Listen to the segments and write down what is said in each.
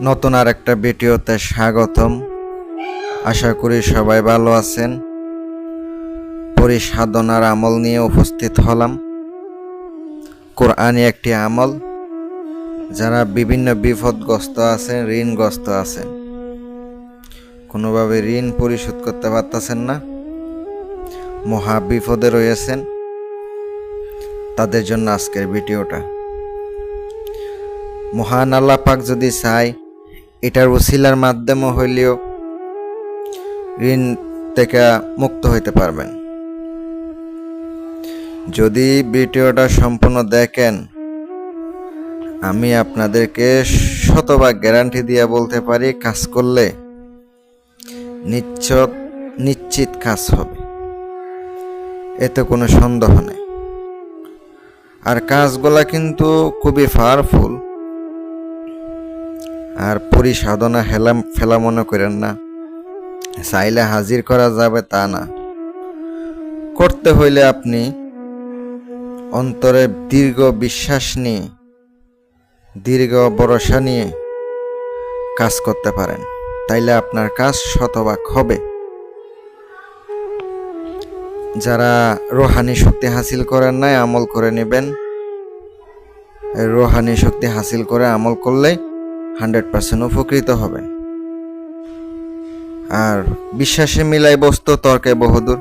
নতুন আর একটা ভিডিওতে স্বাগতম। আশা করি সবাই ভালো আছেন। পরিসাধনার আমল নিয়ে উপস্থিত হলাম। কোরআনি একটি আমল, যারা বিভিন্ন বিপদগ্রস্ত আছেন, ঋণগ্রস্ত আছেন, কোনোভাবে ঋণ পরিশোধ করতে পারতেছেন না, মহা বিপদে রয়েছেন, তাদের জন্য আজকের ভিডিওটা। মহান আল্লাহ পাক যদি চায়, এটার ওসিলার মাধ্যমে হইলেও ঋণ থেকে মুক্ত হইতে পারবেন। যদি ভিডিওটা সম্পূর্ণ দেখেন, আমি আপনাদেরকে শতভাগ গ্যারান্টি দিয়ে বলতে পারি, কাজ করলে নিশ্চিত কাজ হবে, এতে কোনো সন্দেহ নেই। আর কাজগুলা কিন্তু খুবই পাওয়ারফুল। আর পরিসাধনা ফেলা মনে করেন না, চাইলে হাজির করা যাবে তা না। করতে হইলে আপনি অন্তরে দীর্ঘ বিশ্বাস নিয়ে, দীর্ঘ ভরসা নিয়ে কাজ করতে পারেন, তাইলে আপনার কাজ শতভাগ হবে। যারা রোহানি শক্তি হাসিল করেন নাই, আমল করে নেবেন। রোহানি শক্তি হাসিল করে আমল করলে 100% উপকৃত হবেন। আর বিশ্বাসে মিলাই বস্তু তর্কে বহুদূর,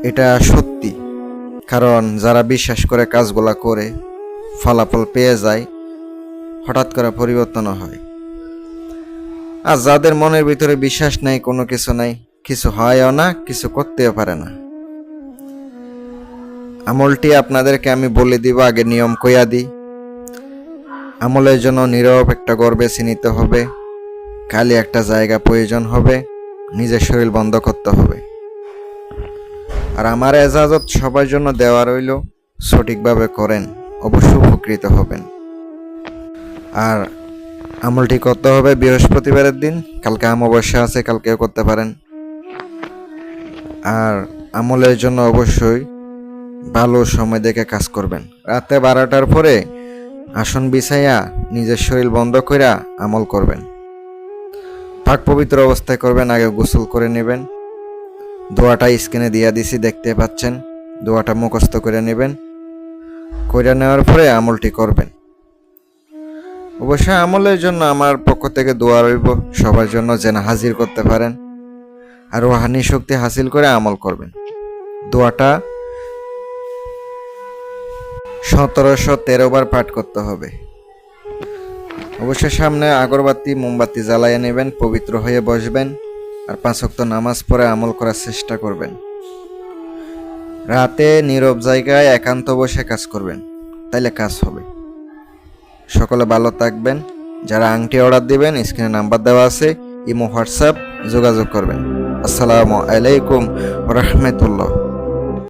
এটা সত্যি। কারণ যারা বিশ্বাস করে কাজগুলা করে ফলাফল পেয়ে যায়, হঠাৎ করে পরিবর্তন হয়। আর যাদের মনের ভিতরে বিশ্বাস নাই, কোনো কিছু নাই, কিছু হয়ও না, কিছু করতেও পারে না। আমলটি আপনাদেরকে আমি বলে দিব, আগে নিয়ম কইয়া দিই। আমলের জন্য নীরব একটা ঘর বেছে নিতে হবে, খালি একটা জায়গা প্রয়োজন হবে, নিজের শরীর বন্ধ করতে হবে। আর আমার এজাজত সবার জন্য দেওয়া রইল, সঠিকভাবে করেন, অবশ্যই উপকৃত হবেন। আর আমলটি করতে হবে বৃহস্পতিবারের দিন। কালকে অমাবস্যা আছে, কালকেও করতে পারেন। আর আমলের জন্য অবশ্যই ভালো সময় দেখে কাজ করবেন। রাতে 12টার পরে আসন বিছাইয়া নিজের শরীর বন্ধ কইরা আমল করবেন। পাক পবিত্র অবস্থায় করবেন, আগে গোসল করে নেবেন। দোয়াটা স্ক্রিনে দিয়া দিছি, দেখতে পাচ্ছেন। দোয়াটা মুখস্থ করে নেবেন। কইরা নেওয়ার পরে আমলটি করবেন। অবশ্যই আমলের জন্য আমার পক্ষ থেকে দোয়া রইব সবার জন্য, যেন হাজির করতে পারেন আর রুহানি শক্তি হাসিল করে আমল করবেন। দোয়াটা 1713 বার পাঠ করতে হবে। অবশ্যই সামনে আগরবাতি মোমবাতি জ্বালাইয়া নেবেন, পবিত্র হয়ে বসবেন, আর 5 ওয়াক্ত নামাজ পড়ে আমল করার চেষ্টা করবেন। রাতে নীরব জায়গায় একান্ত বসে কাজ করবেন, তাইলে কাজ হবে। সকলে ভালো থাকবেন। যারা আংটি অর্ডার দিবেন, স্ক্রিনে নাম্বার দেওয়া আছে, ইমো হোয়াটসঅ্যাপ যোগাযোগ করবেন। আসসালামু আলাইকুম ওয়া রাহমাতুল্লাহ।